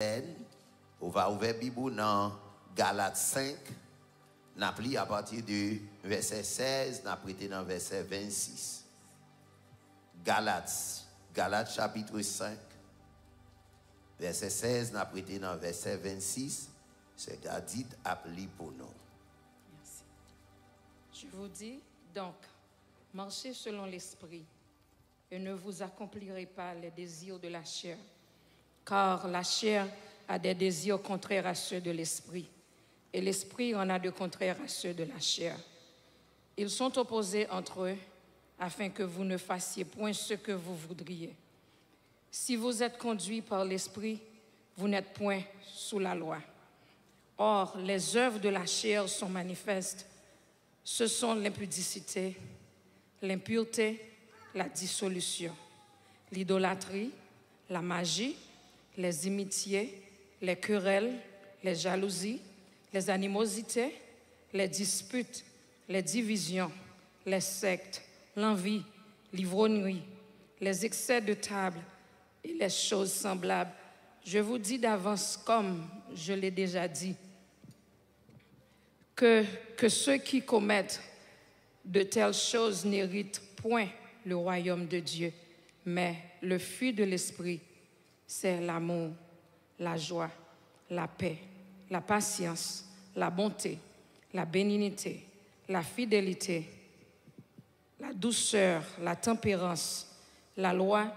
On va ouvrir la Bible dans Galates 5. Nous avons à partir du verset 16, nous avons prêté dans verset 26. Galates chapitre 5, verset 16, nous avons prêté dans verset 26. C'est dit appelé pour nous. Merci. Je vous dis donc, marchez selon l'esprit et ne vous accomplirez pas les désirs de la chair, car la chair a des désirs contraires à ceux de l'esprit, et l'esprit en a de contraires à ceux de la chair. Ils sont opposés entre eux, afin que vous ne fassiez point ce que vous voudriez. Si vous êtes conduits par l'esprit, vous n'êtes point sous la loi. Or, les œuvres de la chair sont manifestes. Ce sont l'impudicité, l'impureté, la dissolution, l'idolâtrie, la magie, les inimitiés, les querelles, les jalousies, les animosités, les disputes, les divisions, les sectes, l'envie, l'ivrognerie, les excès de table et les choses semblables. Je vous dis d'avance, comme je l'ai déjà dit, que ceux qui commettent de telles choses n'héritent point le royaume de Dieu, mais le fruit de l'esprit, c'est l'amour, la joie, la paix, la patience, la bonté, la bénignité, la fidélité, la douceur, la tempérance. La loi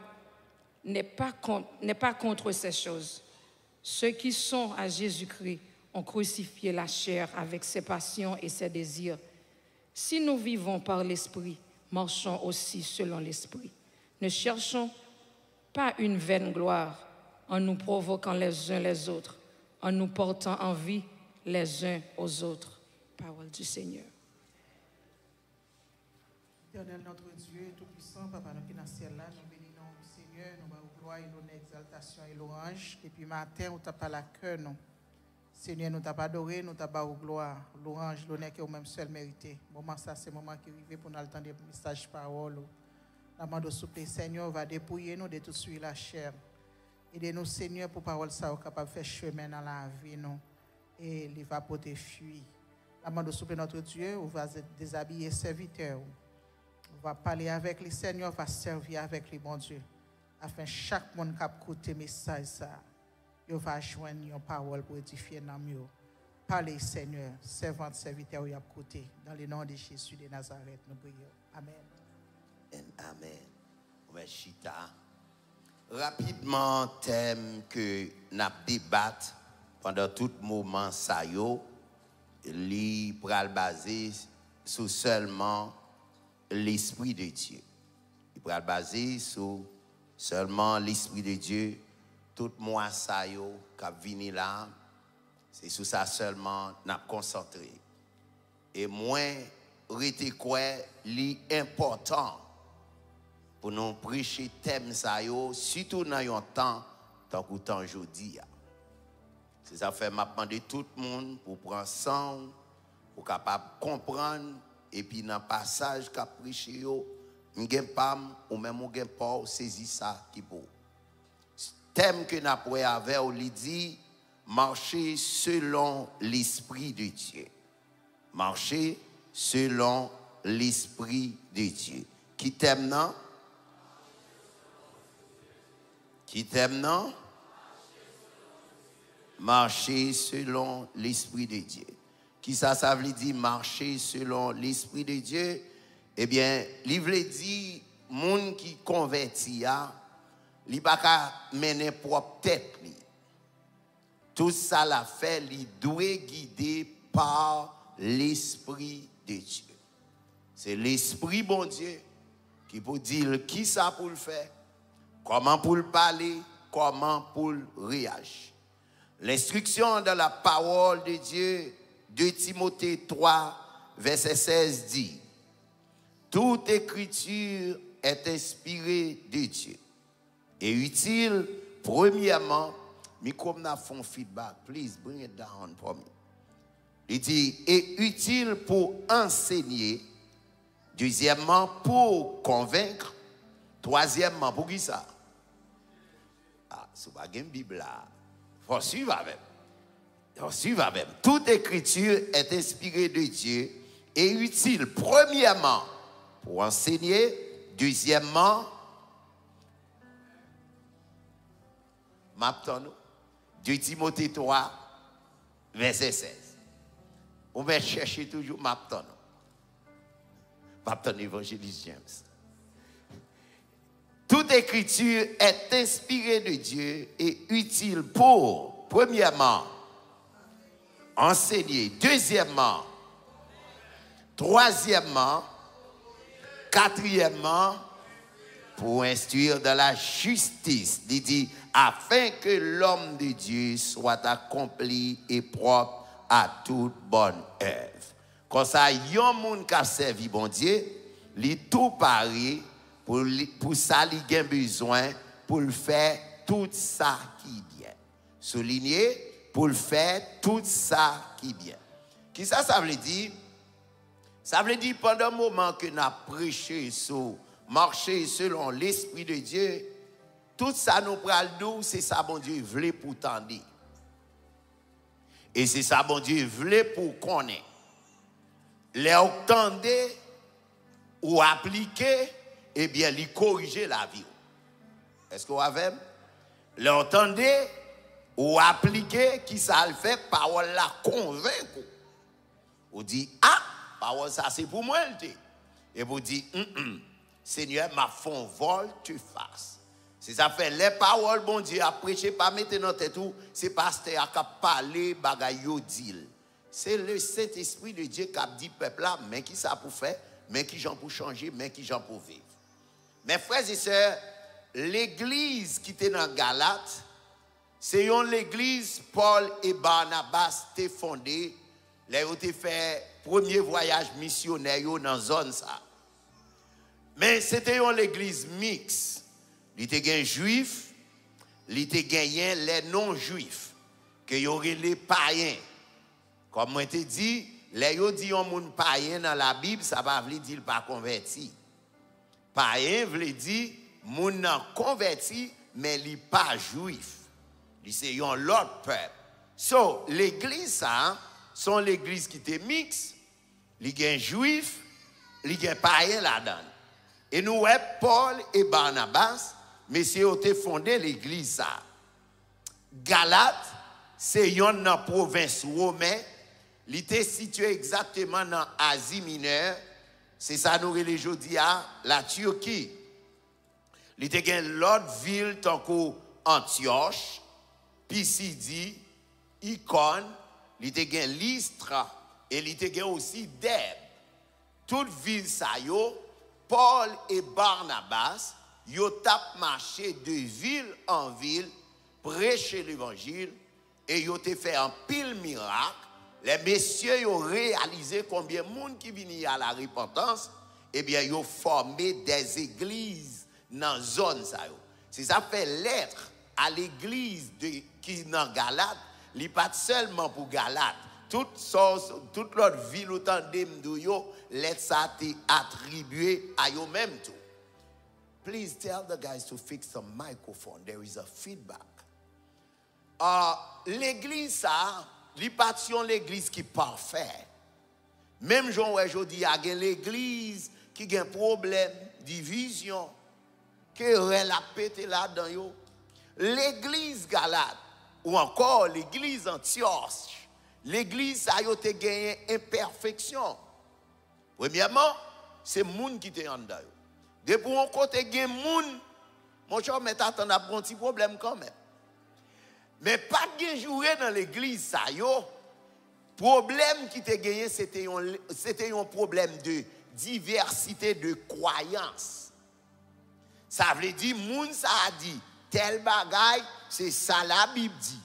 n'est pas contre ces choses. Ceux qui sont à Jésus-Christ ont crucifié la chair avec ses passions et ses désirs. Si nous vivons par l'esprit, marchons aussi selon l'esprit. Ne cherchons pas une vaine gloire en nous provoquant les uns les autres, en nous portant envie les uns aux autres. Parole du Seigneur. Éternel notre Dieu, Tout-Puissant, Papa, nous qui dans le ciel là, nous bénissons le Seigneur, nous avons gloire, l'honneur, exaltation et louange. Depuis matin, nous t'avons pas la cœur, nous. Seigneur, nous t'avons adoré, nous t'avons gloire, louange, l'honneur qui est au même seul mérité. Moment ça, c'est le moment qui arrive pour nous entendre des messages parole. La main de souple, Seigneur, va dépouiller nous de tout suite la chair. Aidez-nous, Seigneur, pour parole ça, capable de faire chemin dans la vie, nous. Et il va porter fuir. La main de souple, notre Dieu, on va déshabiller serviteur. On va parler avec les Seigneurs, on va servir avec les bons Dieu. Afin que chaque monde qui a écouté le message, il va joindre une parole pour édifier dans mieux. Parlez, Seigneur, servante, serviteur, il a écouté. Dans le nom de Jésus de Nazareth, nous prions. Amen. Amen. Chita. Rapidement, thème que nous débattons pendant tout moment, ça y est, pral basé sur seulement l'Esprit de Dieu. Il pral basé sur seulement l'Esprit de Dieu. Tout moi, ça y est, qui vient là, c'est sur ça seulement nous concentré. Et moi, rete quoi, l'important pour nous prêcher thème ça yo, surtout dans un temps tant que temps aujourd'hui. C'est ça fait m'a demandé tout le monde pour prendre ensemble pour capable comprendre et puis dans passage qu'a prêché yo, m'gen pas ou même m'gen pas saisi ça qui beau. Thème que n'a pour avec on dit marcher selon l'esprit de Dieu. Marcher selon l'esprit de Dieu. Qui t'aime non? Qui t'aime non? Marcher selon l'Esprit de Dieu. Qui ça veut dire marcher selon l'Esprit de Dieu? Eh bien, il veut dire, moun qui converti, il ne peut pas mener propre tête. Tout ça l'a fait, il doit guider par l'Esprit de Dieu. C'est l'Esprit bon Dieu qui peut dire qui ça pour le faire. Comment pour le parler, comment pour le réagir. L'instruction de la parole de Dieu, 2 Timothée 3, verset 16 dit, toute écriture est inspirée de Dieu et utile, premièrement, mais comme nous avons feedback, please bring it down for me. Il dit, est utile pour enseigner, deuxièmement, pour convaincre, troisièmement, pour qui ça? Ah, c'est pas une Bible là. On suivre avec. On suivre avec. Toute écriture est inspirée de Dieu et utile, premièrement, pour enseigner, deuxièmement, Mapton, 2 Timothée 3, verset 16. On va chercher toujours Mapton. Mapton évangéliste James. Toute écriture est inspirée de Dieu et utile pour, premièrement, enseigner, deuxièmement, troisièmement, quatrièmement, pour instruire dans la justice, il dit, afin que l'homme de Dieu soit accompli et propre à toute bonne œuvre. Quand ça, y a un monde qui a servi bon Dieu, il tout pareil pour ça, il a besoin pour le faire tout ça qui est bien. Souligner, pour le faire tout ça qui est bien. Qui ça veut dire? Ça veut dire pendant le moment que nous avons prêché sur marcher selon l'Esprit de Dieu, tout ça nous pral c'est ça bon Dieu voulait pour tendre. Et c'est ça bon Dieu voulait pour connaître. Les entendez ou appliquer, eh bien, les corriger la vie. Est-ce que vous avez? Les entendez ou appliquer, qui ça le fait, parole la convaincre. Vous dites, ah, parole ça c'est pour moi. Et vous dites, Seigneur, ma fond vol, tu fasses. C'est ça fait les paroles, bon Dieu, à prêcher, pas mettre dans tête tout, c'est pasteur qui a parlé, bagaille dit. C'est le Saint-Esprit de Dieu qui a dit peuple là, mais qui ça pour faire, mais qui j'en pour changer, mais qui j'en pour vivre. Mes frères et sœurs, l'église qui était dans Galate, c'est l'église Paul et Barnabas t'ont fondé, là où t'ont fait premier voyage missionnaire dans la zone ça. Mais c'était l'église mixte. Il était gagné juif, il était gagné les non-juifs, que y aurait les païens. Comme moi te dit, les yo dit un monde païen dans la Bible, ça va veut dire pas converti. Païen veut dire monde converti mais il pas juif. Il c'est un l'autre peuple. So l'église ça, sont l'église qui était mixte, il y a juif, il y a païen là-dedans. Et nous Paul et Barnabas, messieurs ont fondé l'église ça. Galate, c'est une province romaine. Il était situé exactement dans l'Asie mineure. C'est ça nous les aujourd'hui à la Turquie. Il était l'autre ville tant qu'Antioche, Pisidie, Icône, il était Lystre et il était aussi Dèbe. Toute ville ça yo, Paul et Barnabas, ils ont marché de ville en ville, prêcher l'évangile, et ils ont fait un pile miracle. Les messieurs ont réalisé combien de monde qui viennent à la repentance, eh bien, ils ont formé des églises dans la zone. C'est ça fait lettre à l'église qui est dans Galate, il n'est pas seulement pour Galate. Toute l'autre ville, autant d'Emdouyo, lettre ça a été attribué à eux-mêmes tout. Please tell the guys to fix the microphone. There is a feedback. L'église, ça, l'hypation l'église qui est parfaite. Même aujourd'hui, il y a l'église qui a un problème, division, qui a la pété là-dedans. L'église Galate, ou encore l'église Antioche, l'église a eu gagné imperfection. Premièrement, c'est le monde qui est en dedans. Depuis on côté gen moun, mon cher mais t'attend un petit problème quand même. Mais pas de jouer dans l'église ça yo. Problème qui te gagné c'était un problème de diversité de croyances. Ça veut dire moun ça a dit tel bagay c'est ça la Bible dit.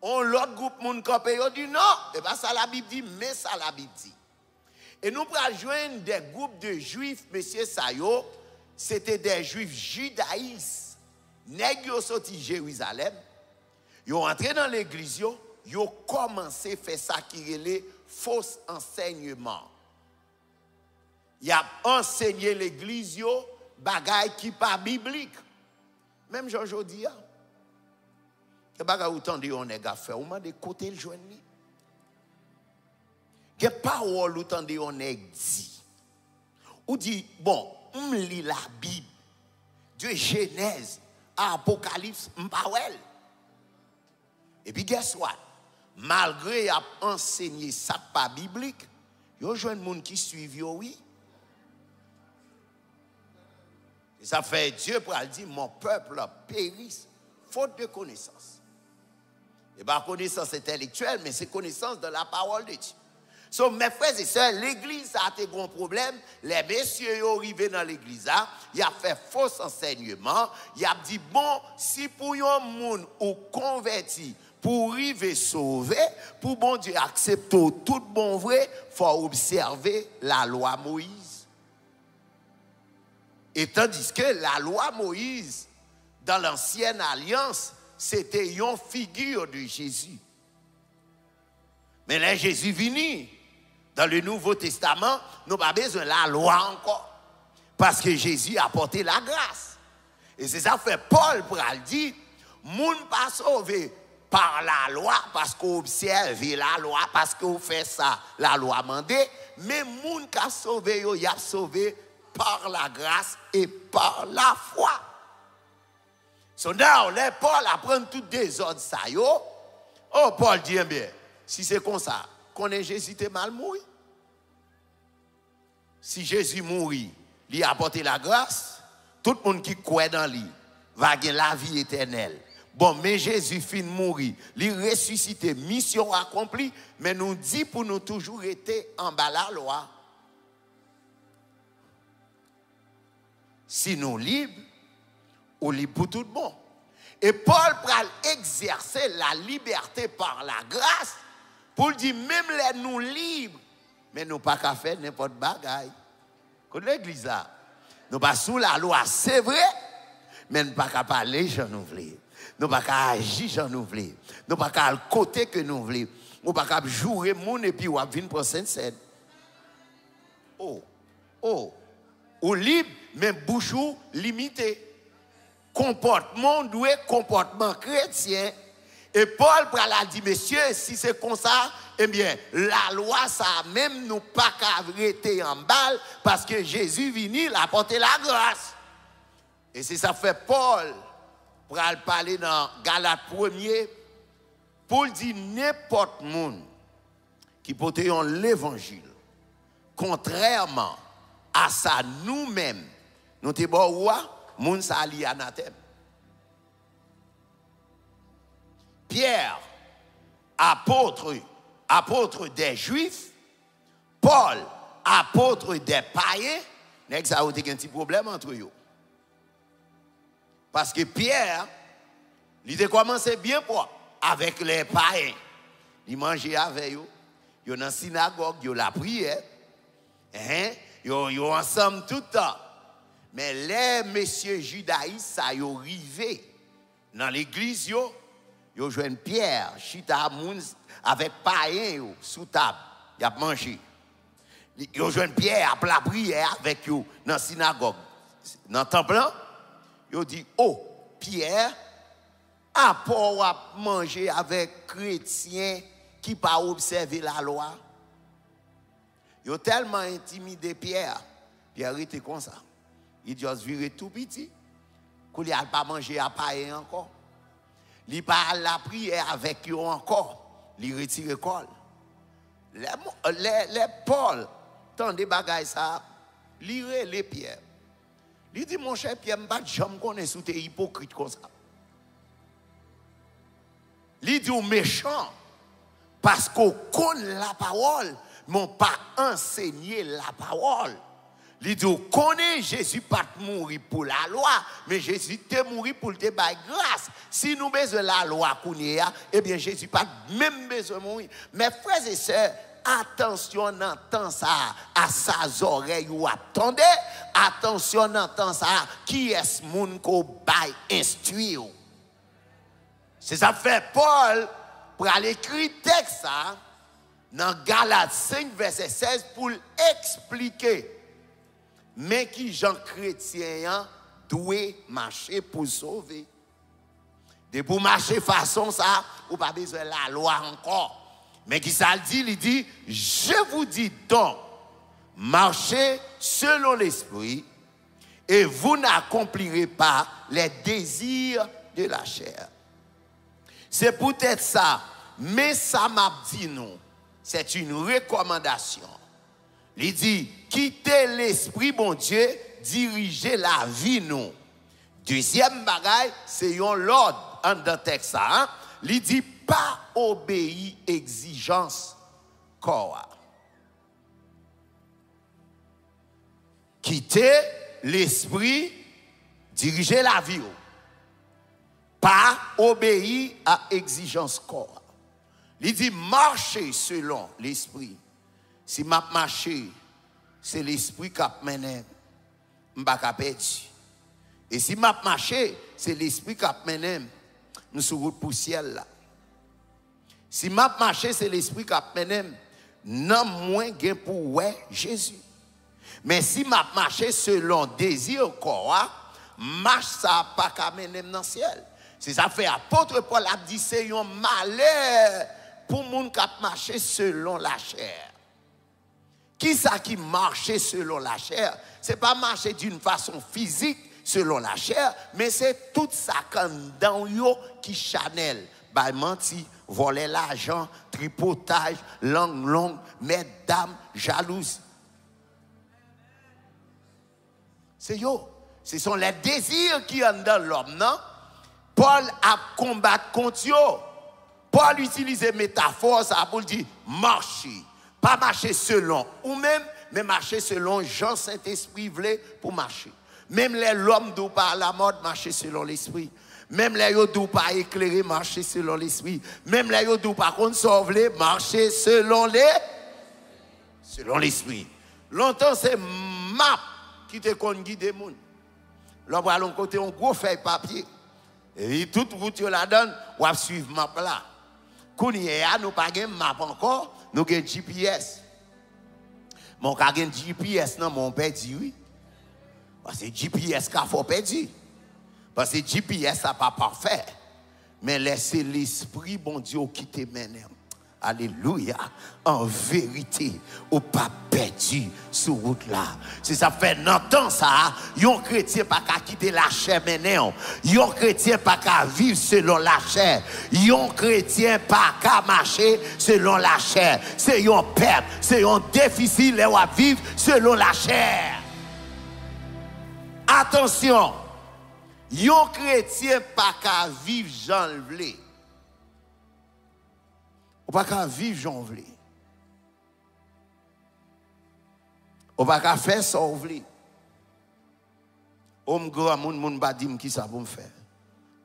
On l'autre groupe moun campé yo dit non, c'est pas ça la Bible dit mais ça la Bible dit. Et nous pourrons joindre des groupes de juifs, monsieur Sayo, c'était des juifs judaïstes. Nèg yo sorti Jérusalem, yo entré dans l'église, yo commencé à faire ça qui est les faux enseignements. Y a enseigné l'église yo bagay qui pas biblique. Même aujourd'hui, Que baga autant de on est faire, ou de côté le joindre. Que parole autant de on est dit. Ou dit bon, on lit la Bible de Genèse à Apocalypse, m'pawel. Et puis guess what? Malgré a enseigné ça pas biblique, yo joine monde qui suivent yo oui. Et ça fait Dieu pour dire mon peuple périsse faute de connaissance. Et pas connaissance intellectuelle, mais c'est connaissance de la parole de Dieu. So, mes frères et sœurs, l'église a été un problème. Les messieurs sont arrivés dans l'église, ils ont fait faux enseignement. Ils ont dit, bon, si pour un monde ou converti, pour arriver sauver, pour bon Dieu accepter tout bon vrai, il faut observer la loi Moïse. Et tandis que la loi Moïse, dans l'ancienne alliance, c'était une figure de Jésus. Mais là, Jésus venu. Dans le Nouveau Testament, nous n'avons pas besoin de la loi encore. Parce que Jésus a apporté la grâce. Et c'est ça que fait Paul pour dire, moun pas sauvé par la loi, parce qu'on observe la loi, parce qu'on fait ça, la loi mandée. Mais moun qui a sauvé, il a sauvé par la grâce et par la foi. So now, là, Paul apprend toutes des ordres ça yo. Oh, Paul dit bien, si c'est comme ça, qu'on est Jésus était mal mort. Si Jésus mourit, il a apporté la grâce, tout le monde qui croit dans lui va gagner la vie éternelle. Bon, mais Jésus fin mourir, il ressuscité, mission accomplie, mais nous dit pour nous toujours été en bas la loi. Si nous libres, ou libre pour tout le monde. Et Paul pral exercer la liberté par la grâce pour dire même les nous libres, mais nous pas qu'à faire n'importe bagaille. Comme l'église là, nous pas sous la loi, c'est vrai, mais nous pas qu'à parler j'en nous voulons. Nous pas qu'à agir j'en nous voulons. Nous pas qu'à le côté que nous voulons. Nous pas qu'à jouer mon et puis ou à venir pour scène. Ou libre, mais bouchou limité. Comportement doué, comportement chrétien. Et Paul a dit, messieurs, si c'est comme ça, eh bien, la loi, ça même nous pas qu'à arrêter en balle, parce que Jésus venu, il a apporté la grâce. Et c'est ça fait Paul, pour parler dans Galates 1er, Paul dit, n'importe monde qui porte l'évangile, contrairement à ça nous-mêmes, nous te bon moun sa li anathème. Pierre, apôtre des Juifs, Paul, apôtre des païens, n'est-ce pas, il y a un petit problème entre eux. Parce que Pierre, il a commencé bien pour avec les païens. Il mangeait avec eux, il est dans la synagogue, il la prière, il est ensemble tout le temps. Mais les messieurs judaïstes, ça y est arrivé dans l'église, ils joignent Pierre, chita moun avec païen sous table, il a mangé. Ils joignent Pierre après la prière avec eux dans la synagogue. Dans le temple, ils dit, oh, Pierre, après manger avec chrétiens qui pas observé la loi. Ils ont tellement intimidé Pierre. Pierre était comme ça. Il juste viré tout petit. Qu'il n'a pas mangé à pailler encore. Il n'a pas la prière avec eux encore. Il retire le col. Les Paul, tant de bagailles ça, lire les pierres. Il dit, mon cher Pierre, je ne sais pas connais sous tes hypocrites comme ça. Il dit, méchant, parce qu'on connaît la parole, mais on pas enseigné la parole. Il dit, on connaît Jésus pas mourir pour la loi, mais Jésus te mourir pour te bailler grâce. Si nous besoin de la loi, eh bien Jésus pas même besoin de mourir. Mes frères et sœurs, attention n'entend ça à sa oreille ou attendez, attention n'entend ça qui est-ce moun ko baille instruire. C'est ça fait Paul pour aller écrire texte ça dans Galates 5 verset 16 pour expliquer mais qui Jean chrétien doit marcher pour sauver. De pour marcher façon ça, ou pas besoin de la loi encore. Mais qui ça le dit? Il dit, je vous dis donc, marchez selon l'esprit, et vous n'accomplirez pas les désirs de la chair. C'est peut-être ça, mais ça m'a dit non. C'est une recommandation. Il dit, quittez l'esprit, bon Dieu, dirigez la vie, non. Deuxième bagaille, c'est un l'ordre en dans texte. Hein? Il dit, pas obéir exigence corps. Quittez l'esprit, dirigez la vie. Pas obéir à exigence corps. Il dit marcher selon l'esprit. Si m'a marché, c'est l'esprit qui mène, m'pa perdu. Et si m'a marché, c'est l'esprit qui mène, nous sur route pour ciel là. Si m'a marché, c'est l'esprit qui mène, non moins gain pour ouais Jésus. Mais si m'a marché selon désir corps, marche ça pas qu'à mener dans le ciel. C'est ça fait apôtre Paul a dit c'est un malheur pour moun qui marché selon la chair. Qui ça qui marche selon la chair? C'est pas marcher d'une façon physique selon la chair, mais c'est tout ça dans yo qui chanel, bah menti, voler l'argent, tripotage, langue longue, mesdames, jalousie. C'est yo. Ce sont les désirs qui sont dans l'homme, non? Paul a combattu contre yo. Paul utilise métaphore ça pour dire marcher. Pas marcher selon ou même, mais marcher selon Jean Saint-Esprit voulait pour marcher. Même les l'homme d'où pas la mode, marcher selon l'esprit. Même les d'où pas éclairé, marcher selon l'esprit. Même les d'où pas consoler, marcher selon l'esprit. Longtemps c'est map qui te con guider moun. L'homme à l'autre côté un gros feuille papier. Et toute route la donne, ou à suivre map là. Kounia nous pas gen map encore, nous gen GPS. Mon ka gen GPS non mon père dit oui. Parce que GPS qu'a faut perdu. Parce que GPS ça pas parfait. Mais laissez l'esprit bon Dieu qui te mène. Alléluia. En vérité, ou pas perdu sur route là. Si ça fait longtemps ça, yon chrétien pas qu'à quitter la chair maintenant. Yon chrétien pas qu'à vivre selon la chair. Yon chrétien pas qu'à marcher selon la chair. C'est yon perte, c'est yon difficile à vivre selon la chair. Attention. Yon chrétien pas qu'à vivre Jean le vle. Ou pas qu'à vivre Jean vle. Ou pas qu'à faire ça vle. Ou grand monde moun ba dim qui ça pour me faire.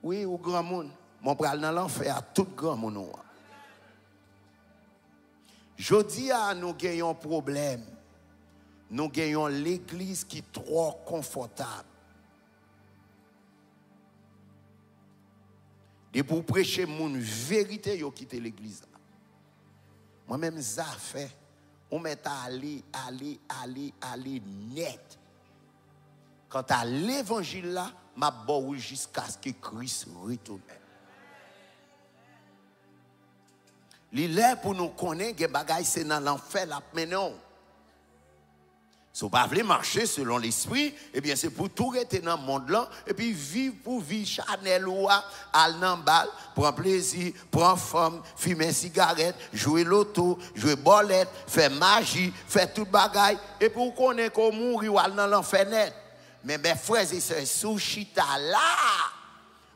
Oui, ou grand monde, mon pral dans l'enfer à tout grand monde. Jodi a nous gagnons problème. Nous gagnons l'église qui est trop confortable. Et pour prêcher mon vérité, yo quitte l'église. Moi-même, ça fait, on met à aller net. Quant à l'évangile là, m'a bon jusqu'à ce que Christ retourne. L'île pour nous connaître, que bagaille c'est dans l'enfer là maintenant. Si vous ne voulez pas marcher selon l'esprit, eh bien c'est pour tout rester dans le monde là, et puis vivre pour vivre Chanel ou aller dans le bal, prendre plaisir, prendre femme, fumer cigarette, jouer l'auto, jouer bolette, faire magie, faire tout bagaille, et pour connaître qu'on mourir ou aller dans l'enfer net. Mais mes frères et sœurs, sous chita là,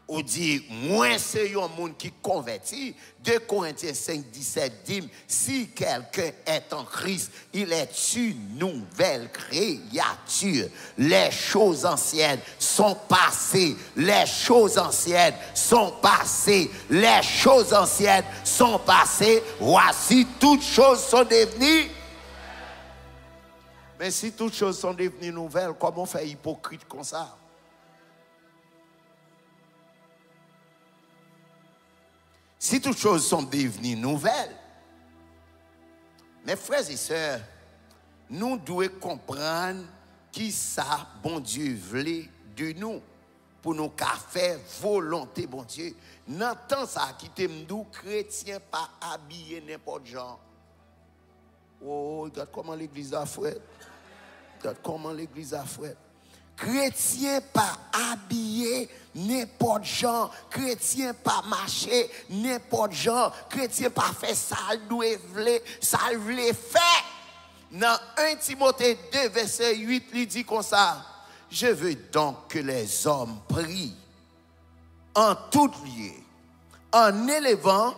on dit, moi c'est un monde qui convertit. 2 Corinthiens 5, 17 dit, si quelqu'un est en Christ, il est une nouvelle créature. Les choses anciennes sont passées. Les choses anciennes sont passées. Les choses anciennes sont passées. Voici, toutes choses sont devenues. Mais si toutes choses sont devenues nouvelles, comment on fait hypocrite comme ça? Si toutes choses sont devenues nouvelles, mes frères et sœurs, nous devons comprendre qui ça, bon Dieu, voulait de nous pour nous faire volonté, bon Dieu. N'entend ça, qui t'aime nous, chrétiens, pas habillés n'importe genre. Oh, regarde comment l'église a fait. Regarde comment l'église a fait. Chrétien pas habillé n'importe genre, chrétien pas marché n'importe genre, chrétien pas fait ça le vle fait. Dans 1 Timothée 2 verset 8 il dit comme ça: je veux donc que les hommes prient en tout lieu, en élevant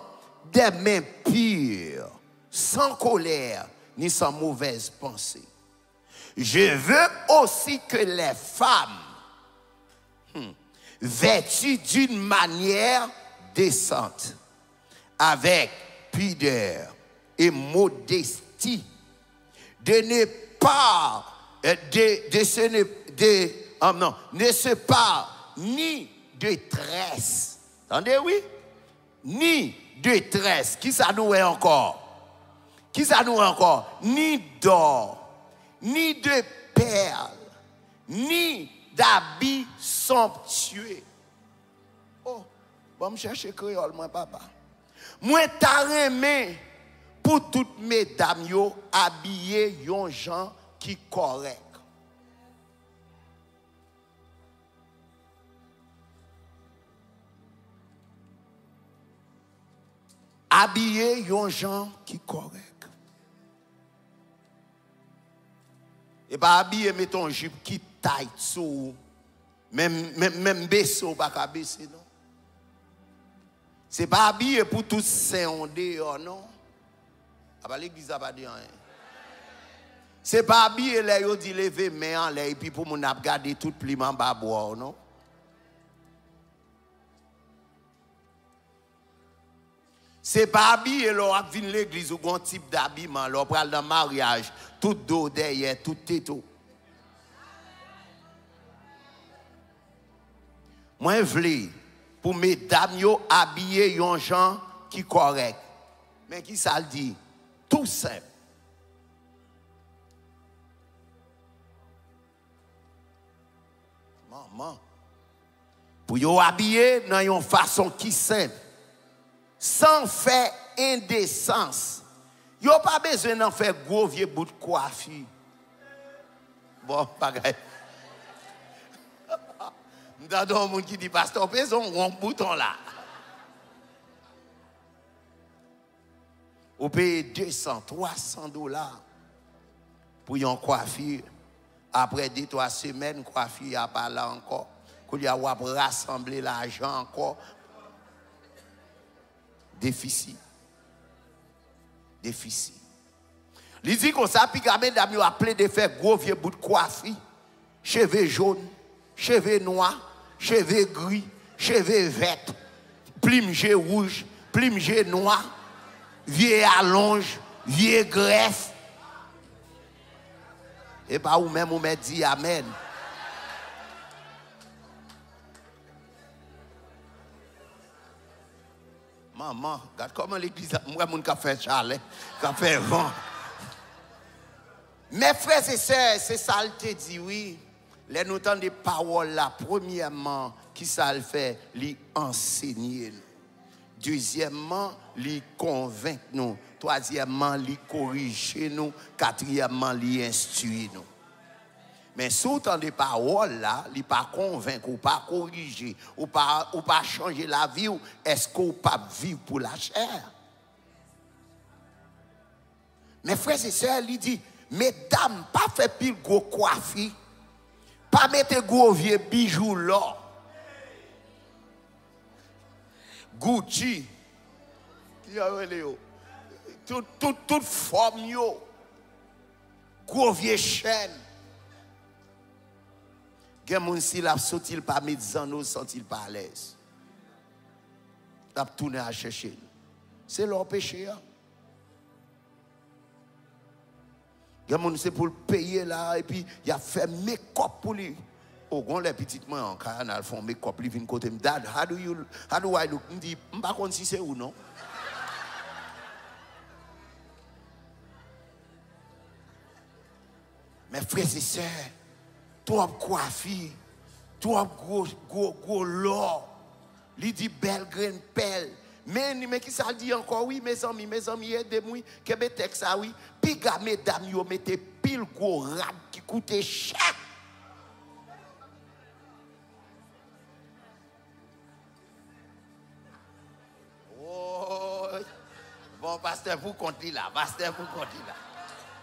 des mains pures, sans colère ni sans mauvaise pensée. Je veux aussi que les femmes vêtues d'une manière décente, avec pudeur et modestie, ne se parle ni de tresse. Entendez, oui? Ni de tresse. Qui ça nous est encore? Qui ça nous est encore? Ni d'or, ni de perles, ni d'habits somptueux. Oh, bon, me chercher créole, moi, papa. Moi, t'as remis pour toutes mesdames yo habillées yon gens qui correct. Habillé yon gens qui correct. Et pas habillé mettons jupe qui taille sous même baisseau pas ka baisser non. C'est pas habillé pour tous saint en dehors non. Ah bah l'église a pas dit rien. C'est pas habillé là yo dit lever main en l'air et puis pour mon ap garder tout pli en bas boire non. C'est pas habillé là ap vinn l'église ou gon type d'habillement là pral dans mariage tout dos derrière tout této. Moi vle pour mesdames yo habillé yon gens qui correct. Mais qui ça le dit? Tout simple. Maman. Pour yo habiller dans une façon qui simple. Sans faire indécence. Yo pas besoin d'en faire gros vieux bout de coiffure. Bon, bagay. M'dadon un monde qui dit pasteur besoin un bouton là. Vous payez 200, 300 dollars pour une coiffure. Après 2-3 semaines, coiffure a pas là encore. Qu'on y a rassembler l'argent encore. Déficit. Déficit. Il dit qu'on ça, puis quand même, il a appelé de faire gros vieux bout de coiffure. Cheveux jaunes, cheveux noirs, cheveux gris, cheveux verts, plumage rouge, plumage noir, vieux allonge, vieux greffe. Et pas ou même, on m'a dit amen. Maman, regarde comment l'église, moi, mon café chalet, café vent. Mes frères et sœurs, c'est ça le te dit, oui. Les nous entendons des paroles là, premièrement, qui ça le fait, lui enseigner nous. Deuxièmement, lui convaincre nous. Troisièmement, lui corriger nous. Quatrièmement, lui instruire nous. Mais si vous entendez des paroles là, il ne pas convaincre, ou pas corriger, ou pas changer la vie, est-ce qu'on peut pas vivre pour la chair? Mes frères et sœurs, il dit, mesdames, pas fait pile gros coiffure, pas mettre gros vieux bijoux là. Gucci, toute forme yo, gros vieux chaîne. Gen moun si la sorti pas médecin nous senti pas à l'aise. T'a tourner à chercher. C'est leur péché. Gen moun c'est pour le payer là et puis il a fait make-up pour lui. Oh gon les petites mains en canal font make-up lui vinn côté dad how do I look? Me dit m'pas connait si c'est ou non. Mes frères et sœurs, trop coiffure, trop gros l'or. Il dit belle graine pelle. Mais qui ça dit encore, oui, mes amis, aidez-moi, que mes textes, ça, oui. Puis, mesdames, vous mettez pile gros rab qui coûtait cher. Oh, bon, pasteur, vous comptez là,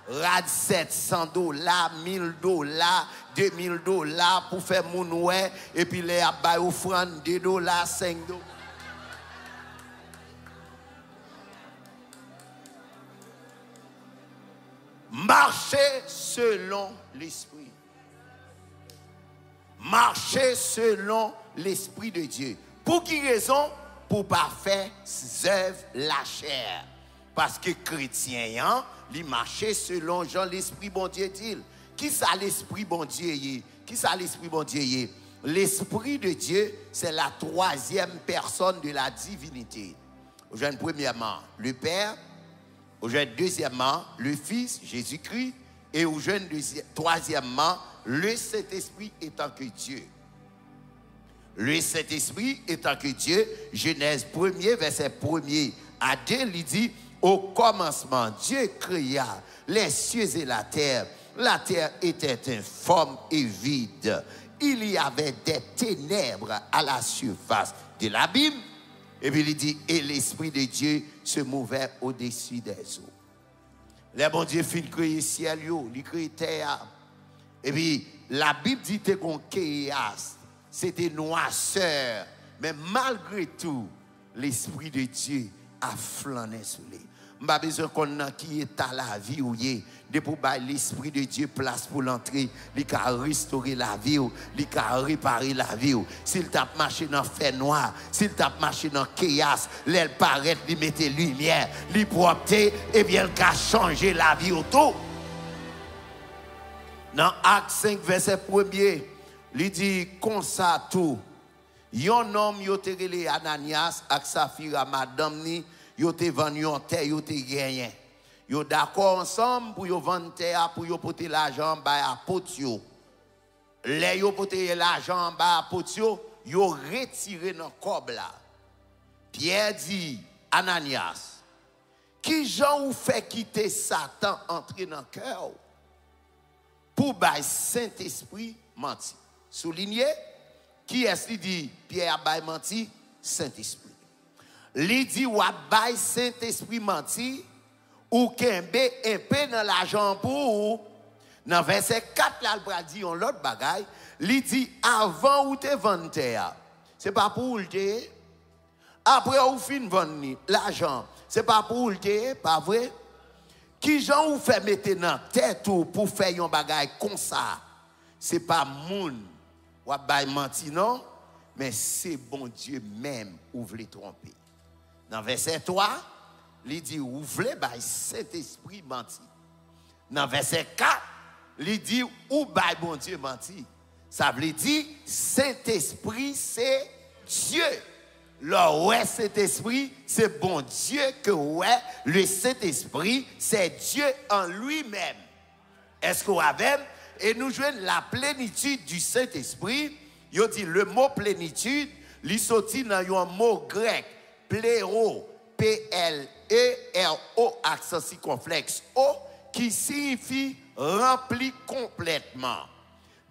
Rad $700, $1000, $2000 pour faire mon ouais, et puis les abay offrande $2, $5. Marchez selon l'esprit. Marchez selon l'esprit de Dieu. Pour qui raison? Pour pas faire œuvres la chair. Parce que chrétien, hein, il marchait selon Jean l'esprit bon Dieu dit. Qui ça l'esprit bon Dieu? Qui ça l'esprit bon Dieu? L'esprit de Dieu, c'est la troisième personne de la divinité. Aujourd'hui, premièrement, le Père. Aujourd'hui, deuxièmement, le Fils, Jésus-Christ. Et aujourd'hui, troisièmement, le Saint-Esprit étant que Dieu. Le Saint-Esprit étant que Dieu, Genèse 1er, verset 1er à 2, il dit, au commencement, Dieu créa les cieux et la terre. La terre était informe et vide. Il y avait des ténèbres à la surface de l'abîme. Et puis il dit, et l'Esprit de Dieu se mouvait au-dessus des eaux. Le bon Dieu fit créer ciel, il crée terre. Et puis la Bible dit qu'on chaos, c'était noirceur. Mais malgré tout, l'Esprit de Dieu a flâné sur les. Je n'ai pas besoin qu'on ait qui est à la vie ou yé. De pour l'Esprit de Dieu place pour l'entrée, il a restauré la vie, il a réparé la vie. S'il tape marché dans le fer noir, s'il tape marché dans le chaos, l'aile paraît, il mette lumière, il propter, et bien il a changé la vie autour. Dans Acte 5, verset 1er, il dit comme ça tout. Yon homme yote relé Ananias ak Safira madame ni yote vendu en terre yote gagné. Yo d'accord ensemble pour yo vendre terre pour yo porter l'argent ba apôtre yo. Les yo porter l'argent ba apôtre yo retiré dans cob là. Pierre dit Ananias, qui Jean ou fait quitter Satan entrer dans cœur pour bail Saint-Esprit menti. Souligné. Qui est-ce qui dit Pierre a menti? Saint-Esprit. Il dit ou a Saint-Esprit menti ou kembe un peu dans l'argent pour dans verset 4 là il dit on l'autre bagaille, il dit avant ou te vendre terre. C'est pas pour le après ou fin vendre l'argent. C'est pas pour le pas vrai? Qui gens ou fait mettre dans tête pour faire un bagaille comme ça? C'est pas moun ou a menti non, mais c'est bon Dieu même ou voulez tromper. Dans verset 3, il dit ou voulez bail Saint-Esprit menti. Dans verset 4, il dit ou bail bon Dieu menti. Ça veut dire Saint-Esprit c'est Dieu. Le ouais Saint-Esprit c'est bon Dieu que ouais le Saint-Esprit c'est Dieu en lui-même. Est-ce qu'on a même? Et nous jouons la plénitude du Saint-Esprit. Il dit le mot plénitude, il sorti dans un mot grec, pléro, P-L-E-R-O, accent circonflexe, O, qui signifie rempli complètement.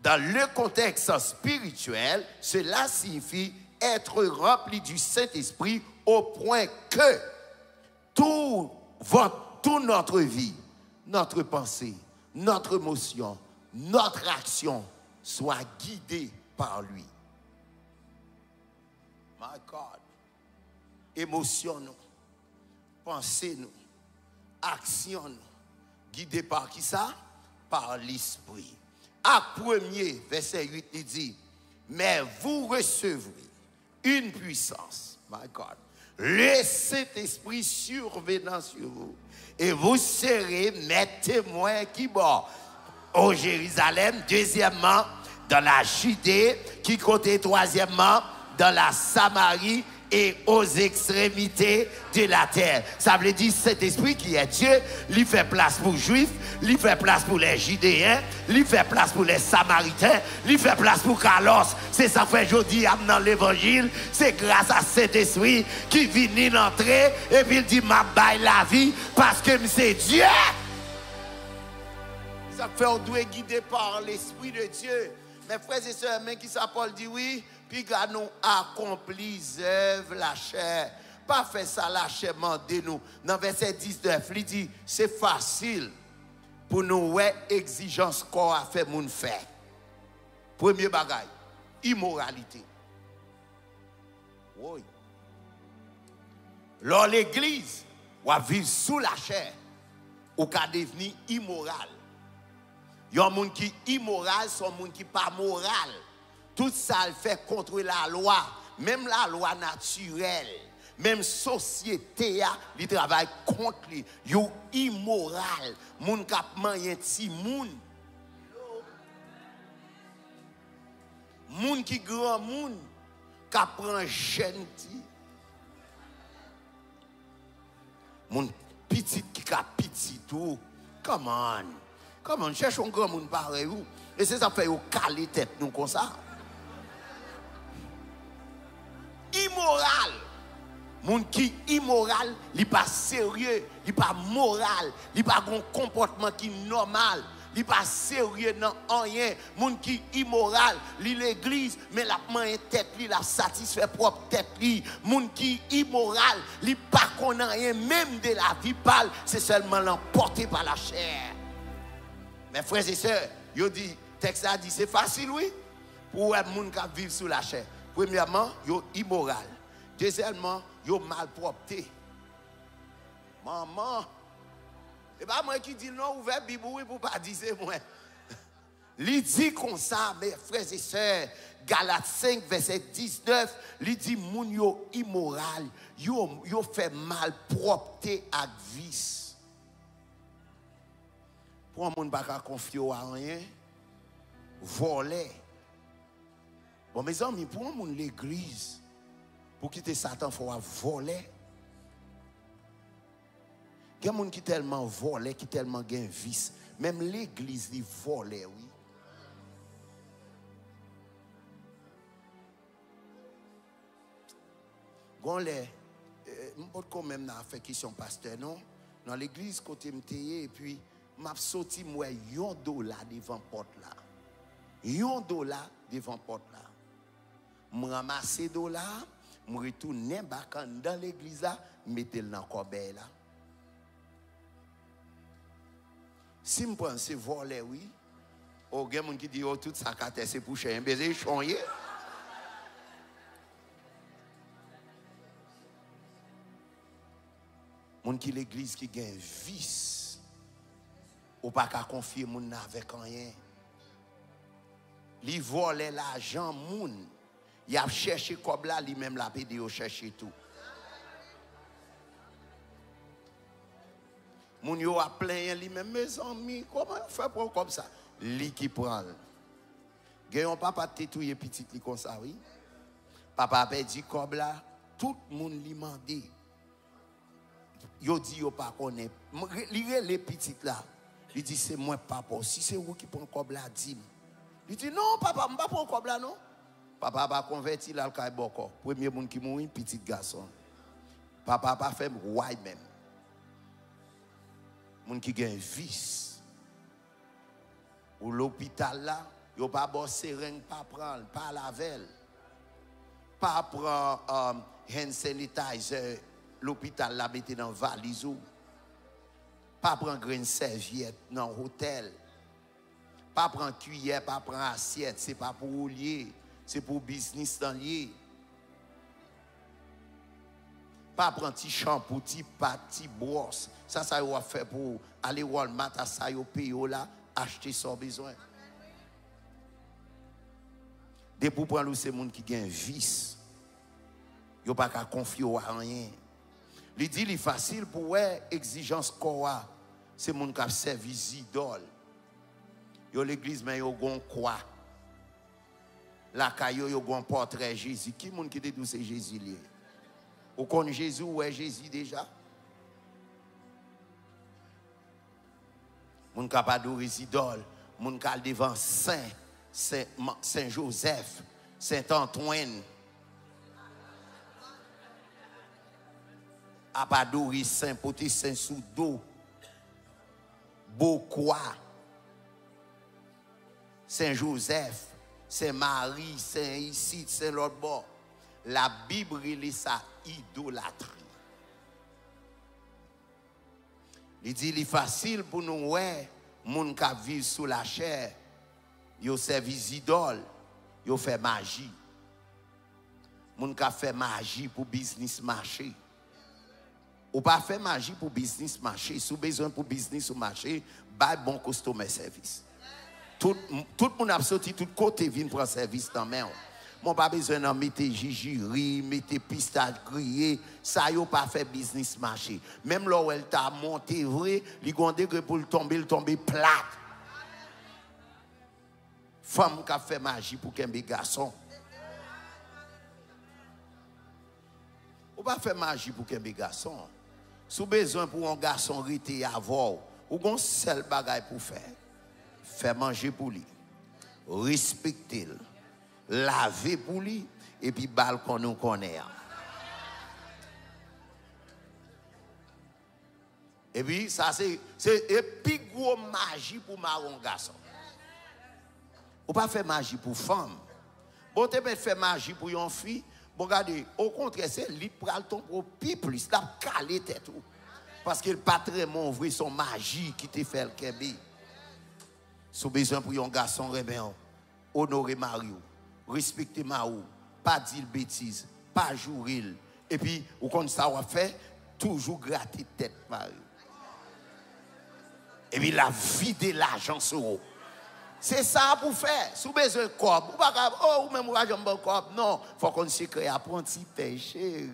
Dans le contexte spirituel, cela signifie être rempli du Saint-Esprit au point que toute notre vie, notre pensée, notre émotion, notre action soit guidée par lui. My God. Émotion nous, pensée nous, action nous, guidée par qui ça? Par l'Esprit. Acte 1er, verset 8, il dit, mais vous recevrez une puissance, my God, le Saint-Esprit survenant sur vous, et vous serez mes témoins qui bord au Jérusalem, deuxièmement, dans la Judée, qui côté troisièmement, dans la Samarie et aux extrémités de la terre. Ça veut dire cet esprit qui est Dieu, il fait place pour les Juifs, il fait place pour les Judéens, il fait place pour les Samaritains, il fait place pour Carlos. C'est ça que fait aujourd'hui dans l'évangile. C'est grâce à cet esprit qui vient entrer et puis il dit m'a baille la vie parce que c'est Dieu. Ça fait on doit guider par l'esprit de Dieu. Mes frères et sœurs, mais qui ça Paul dit oui, puis nous accomplit œuvre la chair. Pas fait ça la chair mandé nous. Dans verset 19, il dit c'est facile pour nous ouais exigence qu'on a fait moun faire. Premier bagage, immoralité. Oui. Lors l'église, ou à vivre sous la chair, ou qu'à devenir immoral. Il y a un monde qui est immoral, son monde qui n'est pas moral. Tout ça le fait contre la loi, même la loi naturelle, même société, il travaille contre lui. Il est immoral. Moun qui a mangé ti moun. Moun qui grand moun, qui prend jeune ti. Moun petit qui a petit tout. Come on. Comment cherche un grand monde pareil ou et c'est ça fait au caler tête nous comme ça. Immoral. Monde qui immoral, il pas sérieux, il pas moral, il pas un comportement qui normal, il pas sérieux dans rien. Monde qui immoral, il l'église mais la main tête li la satisfait propre tête li. Monde qui immoral, il pas connaît rien même de la vie pâle, c'est seulement l'emporté par la chair. Mes frères et sœurs, yo dit, texte a dit, c'est facile, oui, pour un monde qui vit sous la chair. Premièrement, yo immoral. Deuxièmement, yo malpropre. Maman, c'est pas moi qui dis non, ouvert Bible, oui, pour pas dire c'est moi. Il dit comme ça, mes frères et sœurs, Galates 5, verset 19, il dit, moun yo immoral, yo fait malpropreté à vice. Pour un monde qui ne confie à rien, voler. Bon, mes amis, pour un monde l'église, pour quitter Satan, il faut voler. Il y a des gens qui tellement volent, qui tellement gagnent vice. Même l'église, ils volent, oui. Quand les, je ne peux pas même faire question pasteur, non? Dans l'église, côté m'teye, et puis, m'a sorti moi $1 devant porte là. $1 devant porte là. M'a ramassé $, m'a retourné dans l'église là, mettez-le dans corbeille là. Si me pense voler oui, au gars qui dit oh tout ça caté c'est pour cher un baiser chonyer. Mon qui l'église qui gagne vice. Ou pas qu'à confier moun avec rien. Li vole l'argent moun. Il a cherché comme là, lui même la pédé au chercher tout. Moun yo a plein lui même mes amis, comment on fait pour comme ça? Li qui prend. Gayon papa tétouye petit li comme ça oui. Papa a dit comme là, tout moun li mandé. Yo dit yo pas connaît. Li les petites là. Il dit, c'est moi, papa. Si c'est vous qui prenez comme la dîme. Il dit, non, papa, je ne vais pas prendre comme là, non. Papa va convertir là, le boko. Premier monde qui mourit, petit garçon. Papa va faire roi même. Monde qui gagne vice. Ou l'hôpital là, il n'y a pas de seringue, pas prendre, pas laver. Pas prendre hand sanitizer. L'hôpital là, mettez dans valise. Pas prendre grain serviette dans l'hôtel. Pas prendre cuillère, pas prendre assiette. C'est pas pour lier. C'est pour business dans lié. Pas prendre petit shampoo, petit pâte, petit brosse. Ça va faire pour aller Walmart à ça, au pays là, acheter son besoin. Dès pour prendre ces gens qui ont un vice, ils n'ont pas qu'à confier à rien. Il dit qu'il est facile pour eux, exigence quoi. C'est mon qui a servi d'idole. Yo l'église mais yo gon quoi. La caillou yo gon portrait Jésus. Qui moun qui dit c'est Jésus lié? Ou connaît Jésus, ou est Jésus déjà? Moun ka pa adorer idole, moun ka devant Saint Joseph, Saint Antoine. A pas adorer Saint Poté, Saint Soudo, Beaucroix, Saint Joseph, Saint Marie, Saint Isid, Saint l'autre bord. La Bible est sa idolâtrie. Il dit, il est facile pour nous, ouais, moun qui vivent sous la chair, yo servis idole, yo fait magie. Moun qui fait magie pour business marché. Ou pas fait magie pour business marché. Si vous avez besoin pour business ou marché, bah bon customer service. Tout le monde a sorti, tout côté vient prendre service dans main. Mon pas besoin de mettre gigiri, mettre pistache grillé, ça yo pas fait business marché. Même là où elle t'a monté vrai, li gon degré pour le tomber plate. Femme qui a fait magie pour qu'un garçon. Ou pas faire magie pour qu'un garçon. Si vous avez besoin pour un garçon rester à voir, ou gon seul bagay pour faire. Faire manger pour lui. Respecter-le. Laver pour lui et puis bal qu'on nous connaît. Et puis ça c'est et puis gros magie pour marron garçon. Ou pas faire magie pour femme. Bon tu peux faire magie pour une fille. Bon regardez, au contraire c'est lui pral ton plus plus, la calé tête tout. Parce qu'il pas très mon vrai son magie qui te fait le kembe. Si vous avez besoin pour un garçon rebelle, honorer Mario. Respecter Maou, pas dire bêtises, pas jouer. Et puis, ou comme ça, on fait, toujours gratter tête Mario. Et puis, la vie de l'argent sur vous. C'est ça pour faire. Si vous avez besoin de corps, vous ne pouvez pas oh, ou même vous avez un corps. Non, il faut qu'on se crée apprenti péché.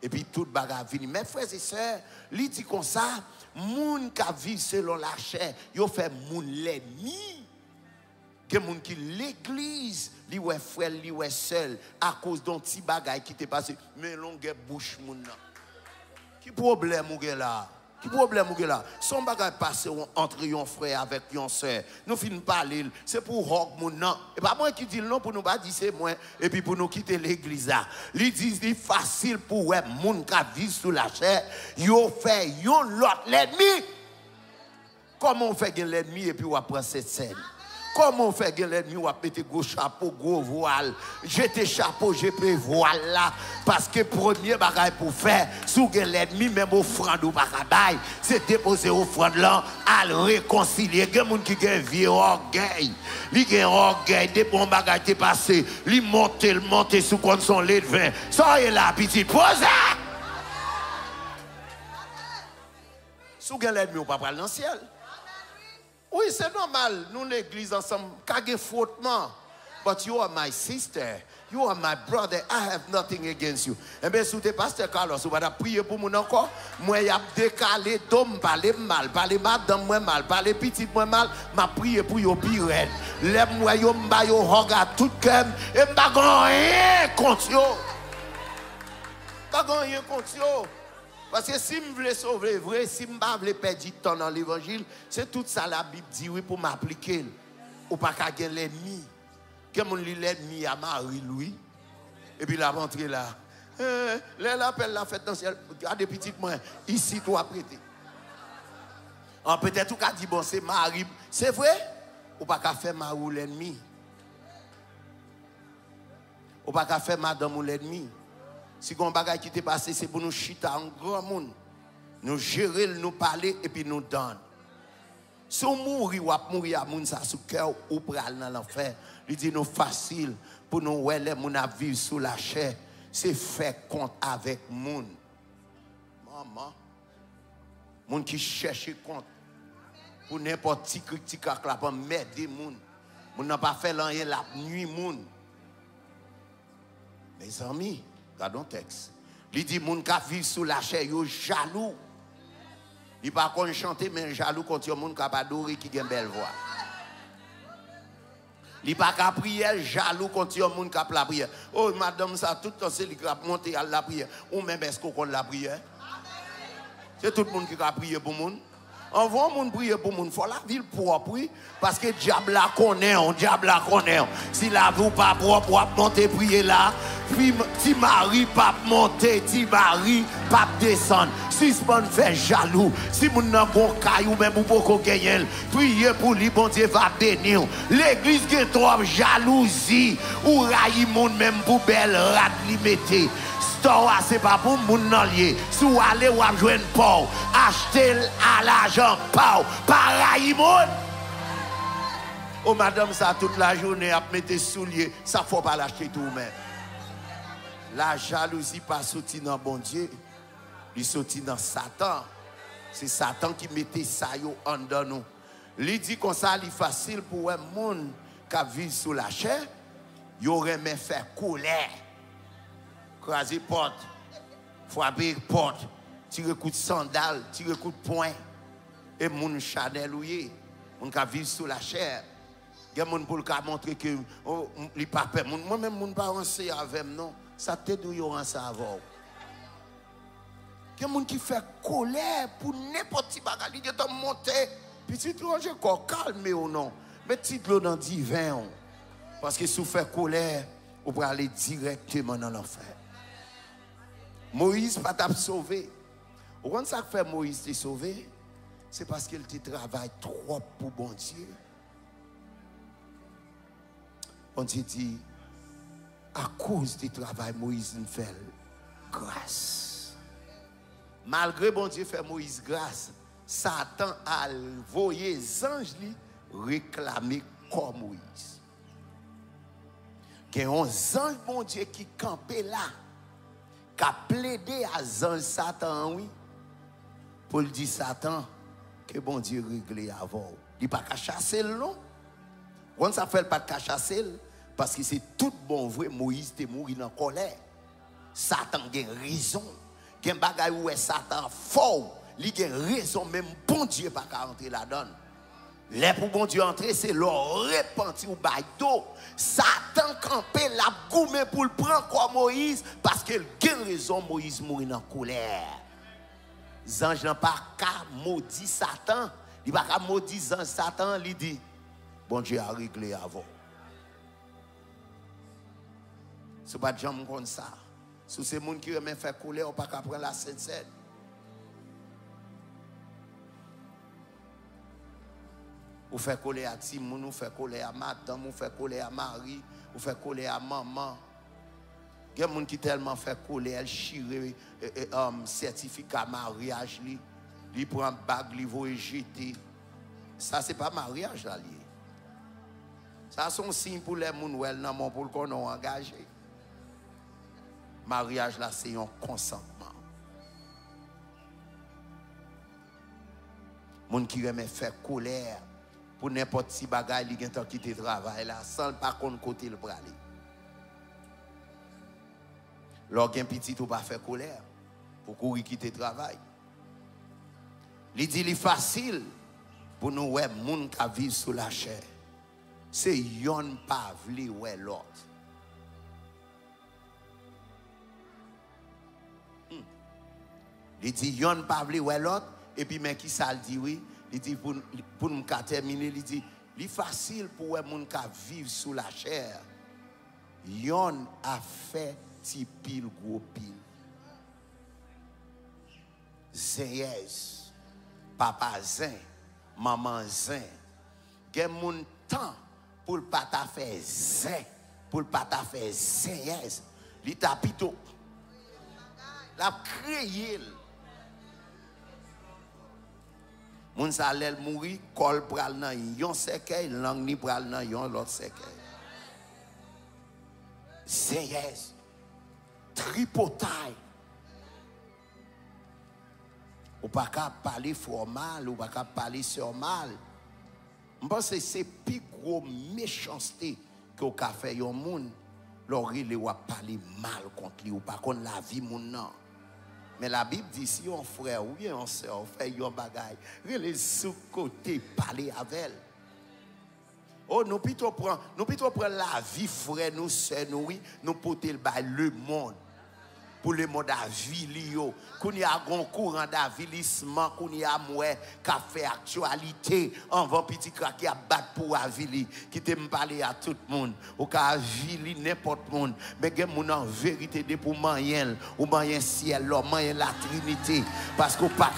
Et puis, tout le bagage vient. Mes frères et sœurs, il dit comme ça, moun qui vit selon la chair, il fait moun l'ennemi. Que moun qui l'église, li ouais frère, li ouais seul, à cause d'un petit bagay qui t'est passé, mais longue bouche moun nan. Qui problème ou là? Qui problème ou là? Son bagay passé entre yon frère avec yon soeur. Nous finissons parler, c'est pour rock moun nan. Et pas moi qui dis non pour nous pas dire c'est moi et puis pour nous quitter l'église là. Li dit c'est facile pour ouais moun qui vit sous la chair, yo fait yon l'autre l'ennemi. Comment on fait l'ennemi et puis on prend cette scène? Comment on fait que l'ennemi ou a pété gros chapeau, gros voile, jeter chapeau, jeter voile là, parce que premier bagage pour faire, sous l'ennemi, même offrande ou bagage, c'est déposer offrande là, à le réconcilier. Il y a des gens qui ont un vieux orgueil, ils ont un orgueil, des bons bagages qui passé, ils montent sous comme son lait de vin. Soyez là, petit, posez! Sous l'ennemi ou pas dans le ciel. Oui, c'est normal. Nous, l'église, ensemble, kage frottement. But you are my sister. You are my brother. I have nothing against you. Et bien, si tu es pasteur Carlos, vous allez prier pour moi encore. Moi, il a décalé, d'homme, parler mal, parler madame, moi mal, parler petit, moi mal. Ma prier pour yo pire. Lève-moi, yo m'a yo regarde tout cœur. Et m'a rien contre yo. Pas rien contre yo. Parce que si je veux sauver vrai, si je veux perdre du temps dans l'évangile, c'est tout ça la Bible dit oui pour m'appliquer. Ou pas qu'à l'ennemi. Comme on lit l'ennemi à Marie-Louis. Et puis la rentrée là. L'appel la fête dans le ciel. Regardez petit moi, ici toi prêté. Peut-être qu'on a dit bon c'est Marie. C'est vrai? Ou pas qu'à faire Marie ou l'ennemi. Ou pas qu'à faire madame ou l'ennemi. Si on bagage qui t'est passé, c'est pour nous chita en grand monde. Nous gérer, nous parler et puis nous donner. Si on mourit ou mourir à moun ça sous cœur ou pral dans l'enfer, il dit nous facile pour nous ouais les moun à vivre sous la chair, c'est faire compte avec moun. Maman, moun qui cherche compte pour n'importe qui critique à clapant m'aider moun. Moun n'a pas fait rien la nuit moun. Mes amis, regardons le texte. Il dit, moun ka vivent sous la chair, yo jaloux. Il pas qu'on chanter, mais jaloux contre yon moun ka pas adoré qui a une belle voix. Il pas qu'à prier, jaloux contre un monde qui a la prière. Oh, madame, ça, tout le temps, c'est lui qui a monté à la prière. Ou même, est-ce qu'on connaît la prière? C'est tout le monde qui a prié pour le monde. On voit le monde prier pour le monde. Il faut la ville propre, oui. Parce que diable la connaît, diable la connaît. Si la vie pas propre, on monter prier là. Puis, si Marie pas monter, si Marie pas descendre. Si ce monde fait jaloux, si mon n'a bon caillou, même pour beaucoup gagner, priez pour lui, bon Dieu va bénir. L'église qui est trop jalousie, ou raille monde même pour belle rat limité. C'est pas pour mon lié. Si vous allez ou joindre Paul, achetez à l'argent Paul, pareil monde. Oh madame, ça toute la journée à mettre souliers, ça faut pas l'acheter tout même. La jalousie pas sorti dans bon Dieu, il sorti dans Satan. C'est Satan qui mettait ça en dedans nous. Il dit comme ça, il facile pour un monde qui vit sous la chair, il aurait même fait colère. Craser porte, frapper porte, tirer coup de sandales, tirer coup de poing. Et mon Chanel ouye, mon ka vivre sous la chair. Il y a mon pour montrer que oh, il pas peur. Moi-même mon pas renseigner avec non, ça tête où yo renseigner avec. Il y a mon qui fait colère pour n'importe qui bagarre, il est monter, petit l'ange encore calme ou non. Mais petit l'eau dans divin. Parce que si vous faites colère, vous pouvez aller directement dans l'enfer. Moïse pas t'a sauvé. Quand ça fait Moïse te sauvé, c'est parce qu'il te travaille trop pour bon Dieu. Bon Dieu dit, à cause du travail, Moïse nous fait grâce. Malgré bon Dieu fait Moïse grâce, Satan a envoyé les anges réclamer comme Moïse. Il y a un ange bon Dieu qui campait là. Qui a plaidé à Satan, oui, pour lui dire Satan, que bon Dieu réglé avant. Il n'a pas qu'à chasser le nom. Quand ça fait pas qu'à chasser, parce que c'est tout bon vrai, Moïse était mort en colère. Satan a raison. Il y a un bagage où Satan fort, il a raison, même bon Dieu n'a pas qu'à entrer là-dedans. Les pour bon Dieu entrer, c'est leur repentir au bail d'eau. Satan campé la goumé pour le prendre comme Moïse parce qu'il a raison, Moïse mourir en colère. Les anges n'ont pas qu'à maudire Satan. Il n'a pas qu'à maudire Satan, il dit, bon Dieu a réglé avant. Ce n'est pas de gens comme ça. Si c'est les gens qui remet faire colère, on ne peut pas prendre la scène. Ou fait coller à Timon, ou fait coller à madame, ou fait coller à Marie, ou fait coller à maman. Il y a des gens qui tellement fait coller, elle chire certificat mariage, il prend bague, il va jeter. Ça, c'est pas mariage là. Ça, c'est un signe pour les gens pour le qu'on a engagé. Mariage là, c'est un consentement. Les gens qui remet faire colère. Pour n'importe qui bagaille, il y a un temps qui te travaille là, sans pas contre côté le bras. Lorsqu'un petit ou pas fait colère, pour courir quitter le travail. Il dit il est facile pour nous ouais moun qui vivent sous la chair. C'est yon pas vle ouais l'autre. Il dit yon pas vle ouais l'autre et puis mais qui ça le dit oui. Il dit pour nous terminer, il dit il est facile pour les gens qui vivent sous la chair. Yon a fait petit pile gros pile. Zéyez, papa zin, maman zin. Gen moun temps pour pas ta faire zin, pour pas ta faire zéyez. Li ta pito la créé. Moun sa lèl mouri, kol pral nan yon sekey, lang ni pral nan yon l'autre sekey. Zéyez, tripotaille. Ou pas qu'à parler formal, ou pas qu'à parler sur mal. Je pense que c'est la plus grosse méchanceté que vous avez fait au monde. Lorsqu'il a parlé mal contre lui, ou pas contre la vie moun nan. Mais la Bible dit si un frère ou bien un soeur fait un bagaille, il est sous côté parler avec elle. Oh, nous plutôt prendre la vie, frère, nous, sœurs, nous, oui, nous porter le monde. Pour le monde à vie, qu'on y a un courant d'avilissement, qu'on y a moins qu'a fait actualité, en vent petit qui a battu pour la vie, qui te parler à tout le monde, ou qu'a vie n'importe monde, mais que mon en vérité de pour moyen, ou moyen ciel, moyen la Trinité, parce qu'on pas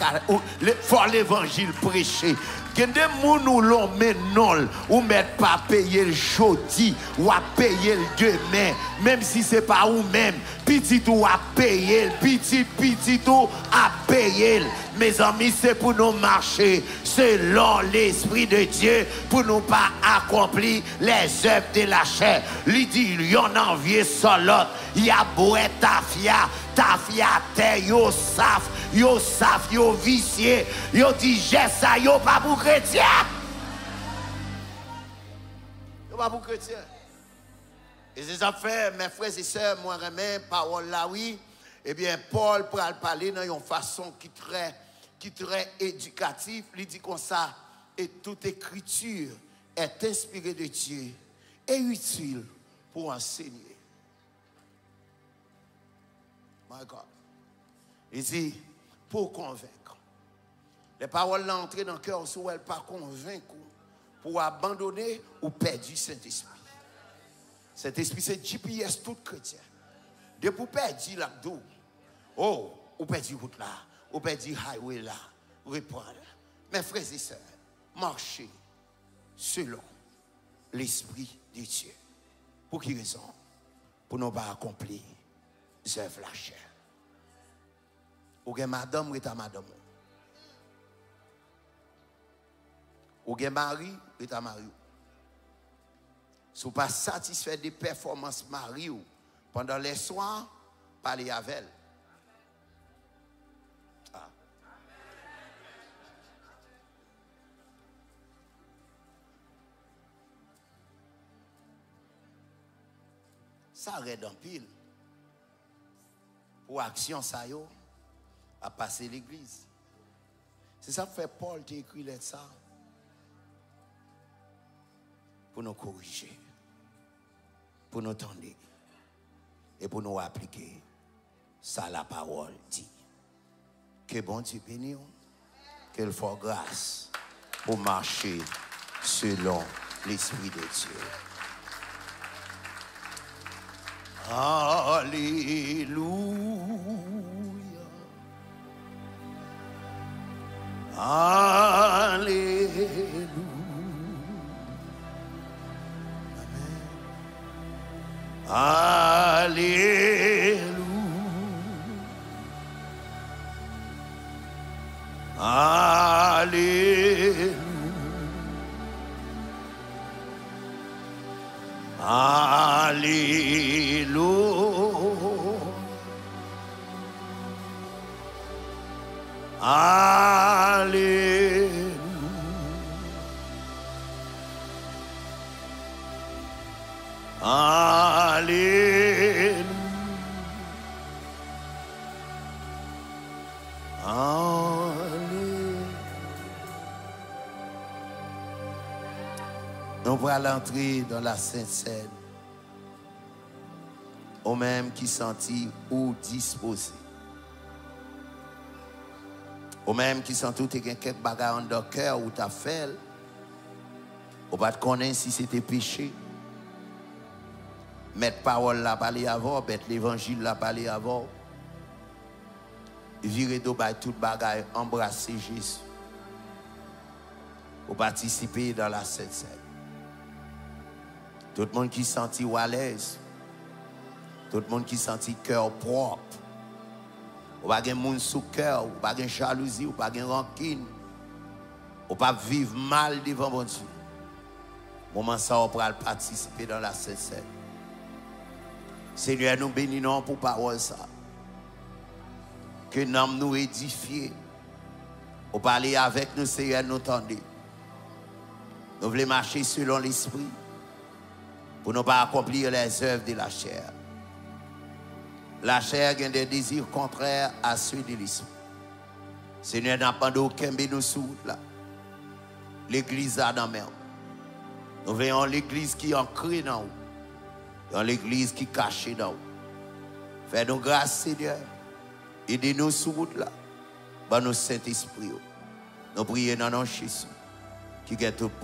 faut l'évangile prêcher. Que des gens nous l'ont mis non, ou mettent pas payer le jeudi, ou à payer le demain, même si c'est pas ou même, petit ou à payer, petit ou à payer. Mes amis, c'est pour nous marcher selon l'Esprit de Dieu, pour nous pas accomplir les œuvres de la chair. Il dit, il y en a envié sur l'autre, il y a boué tafia terre, yo saf, yo vicié, yo digeste ça, yo pas pour chrétien. Yo pas pour chrétien. Et ces affaires, mes frères et sœurs, moi, remets parole là, oui. Eh bien, Paul pour parler dans une façon qui très éducative. Il dit comme ça, et toute écriture est inspirée de Dieu et utile pour enseigner. My God. Il dit, pour convaincre. Les paroles l'entrée dans le cœur, si elles pas convaincre, pour abandonner ou perdre le Saint-Esprit. Cet esprit, c'est GPS tout chrétien. De pour perdre là-dedans, oh, ou perdre route là, ou perdre highway là, reprendre. Mes frères et sœurs, marchez selon l'Esprit de Dieu. Pour quelle raison? Pour ne pas accomplir les œuvres de la chair. Ou bien madame, ou ta madame. Ou bien mari, ou ta mari. Si vous n'êtes pas satisfait des performances mari pendant les soirs, parlez avec elle. Ah. Ça arrête en pile. Pour action, ça y est, à passer l'église. C'est ça que fait Paul qui écrit ça. Pour nous corriger, pour nous tendre et pour nous appliquer ça la parole dit. Que bon Dieu bénisse, qu'il fasse grâce pour marcher selon l'Esprit de Dieu. Alléluia. Alléluia. Alléluia. Alléluia. Alléluia. Alléluia. Alléluia. Alléluia. Nous allons entrer dans la Sainte Seine. Au même qui sentit ou disposé. Au même qui sentit que quelques bagages en le cœur ou ta fait. Ou pas te connaître si c'était péché. Mettre parole là parler avant, mettre l'évangile là parler avant. Virer d'eau by tout bagaille, embrasser Jésus. Pour participer dans la Sainte Seine. Tout le monde qui sentit à l'aise. Tout le monde qui sentit cœur propre. Ou pas de monde sous cœur, ou pas de jalousie, ou pas de rancune. Ou pas vivre mal devant mon Dieu. Moment ça, on pourra participer dans la Sainte Seine. Seigneur, nous bénissons pour parole ça. Que nous nous édifions. Ou parler avec nous, Seigneur, nous tendez. Nous voulons marcher selon l'Esprit. Pour ne pas accomplir les œuvres de la chair. La chair a des désirs contraires à ceux de l'Esprit. Seigneur, n'a pas d'aucun bénéfice là. L'église a dans mer. Nous voyons l'église qui est ancrée dans nous. Dans l'église qui est cachée dans nous. Fais-nous grâce, Seigneur. Aidez-nous sur route là. Par nos Saint-Esprit. Nous prions dans nos Jésus. Qui est tout pour